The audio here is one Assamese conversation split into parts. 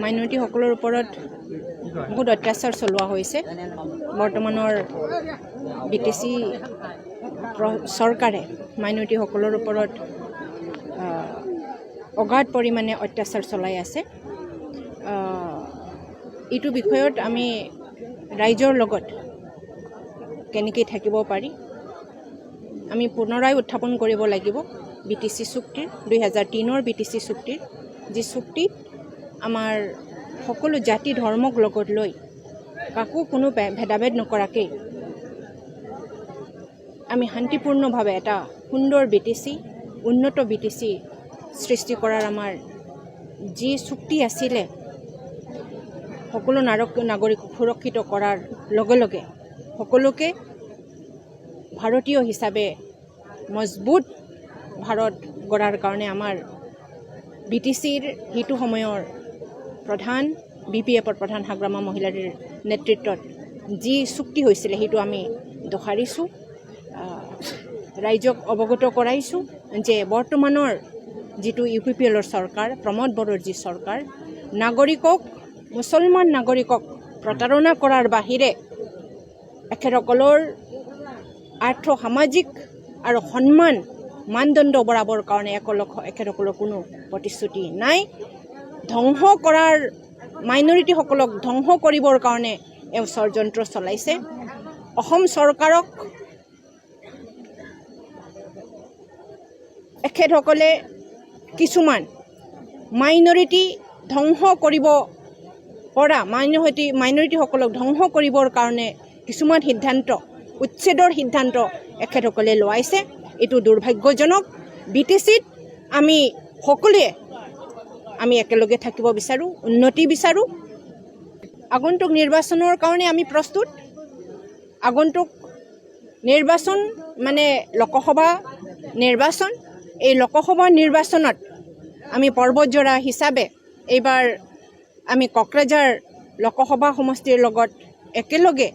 মাইনৰিটিসকলৰ ওপৰত বহুত অত্যাচাৰ চলোৱা হৈছে। বৰ্তমানৰ BTC চৰকাৰে মাইনৰিটিসকলৰ ওপৰত অগাধ পৰিমাণে অত্যাচাৰ চলাই আছে। এইটো বিষয়ত আমি ৰাইজৰ লগত কেনেকৈ থাকিব পাৰি আমি পুনৰাই উত্থাপন কৰিব লাগিব। BTC চুক্তিৰ 2003 BTC চুক্তিৰ যি চুক্তিত আমাৰ সকলো জাতি ধৰ্মক লগত লৈ কাকো কোনো ভেদাভেদ নকৰাকৈ আমি শান্তিপূৰ্ণভাৱে এটা সুন্দৰ BTC উন্নত BTC সৃষ্টি কৰাৰ আমাৰ যি চুক্তি আছিলে সকলো নাগৰিক সুৰক্ষিত কৰাৰ লগে লগে সকলোকে ভাৰতীয় হিচাপে মজবুত ভাৰত গঢ়াৰ কাৰণে আমাৰ BTCৰ সেইটো সময়ৰ প্ৰধান BPFৰ প্ৰধান হাগ্ৰামা মহিলাৰ নেতৃত্বত যি চুক্তি হৈছিলে সেইটো আমি দোহাৰিছোঁ, ৰাইজক অৱগত কৰাইছোঁ যে বৰ্তমানৰ যিটো UPPLৰ চৰকাৰ প্ৰমোদ বড়োৰ যি চৰকাৰ নাগৰিকক মুছলমান নাগৰিকক প্ৰতাৰণা কৰাৰ বাহিৰে এখেতসকলৰ আৰ্থ সামাজিক আৰু সন্মান মানদণ্ড বঢ়াবৰ কাৰণে এখেতসকলৰ কোনো প্ৰতিশ্ৰুতি নাই। ধ্বংস কৰাৰ মাইনৰিটিসকলক ধ্বংস কৰিবৰ কাৰণে এওঁ ষড়যন্ত্ৰ চলাইছে। অসম চৰকাৰক এখেতসকলে কিছুমান মাইনৰিটি ধ্বংস কৰিব পৰা মাইনৰিটিসকলক ধ্বংস কৰিবৰ কাৰণে কিছুমান সিদ্ধান্ত উচ্ছেদৰ সিদ্ধান্ত এখেতসকলে লোৱাইছে। এইটো দুৰ্ভাগ্যজনক। BTCত আমি সকলোৱে আমি একেলগে থাকিব বিচাৰোঁ, উন্নতি বিচাৰোঁ। আগন্তুক নিৰ্বাচনৰ কাৰণে আমি প্ৰস্তুত। আগন্তুক নিৰ্বাচন মানে লোকসভা নিৰ্বাচন। এই লোকসভা নিৰ্বাচনত আমি পৰ্বতজোৰা হিচাপে এইবাৰ আমি কোকৰাঝাৰ লোকসভা সমষ্টিৰ লগত একেলগে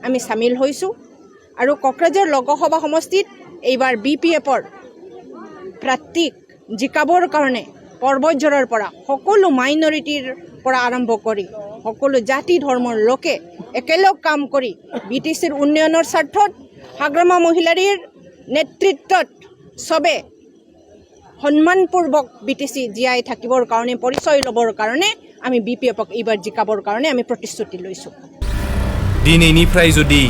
আমি সামিল হৈছোঁ আৰু কোকৰাঝাৰ লোকসভা সমষ্টিত এইবাৰ BPFৰ প্ৰাৰ্থীক জিকাবৰ কাৰণে পৰ্বতজোৰাৰ পৰা সকলো মাইনৰিটিৰ পৰা আৰম্ভ কৰি সকলো জাতি ধৰ্মৰ লোকে একেলগ কাম কৰি BTCৰ উন্নয়নৰ স্বাৰ্থত হাগ্ৰামা মহিলাৰীৰ নেতৃত্বত চবে সন্মানপূৰ্বক BTC জীয়াই থাকিবৰ কাৰণে পৰিচয় ল'বৰ কাৰণে আমি BPFক এইবাৰ জিকাবৰ কাৰণে আমি প্ৰতিশ্ৰুতি লৈছোঁ। दिनैनिफ्राय जुदि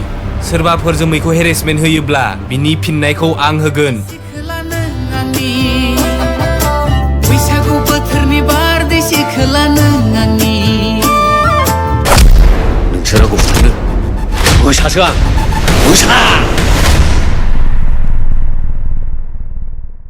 सोरबाफोर जोमैखौ हेरेसमेन्ट होयोब्ला बिनि फिननायखौ आं होगोन। बैसागु बोथोरनि बारदै सिख्ला नों आंनि नोंसोरो गथ'नो मोसासो आं मोसा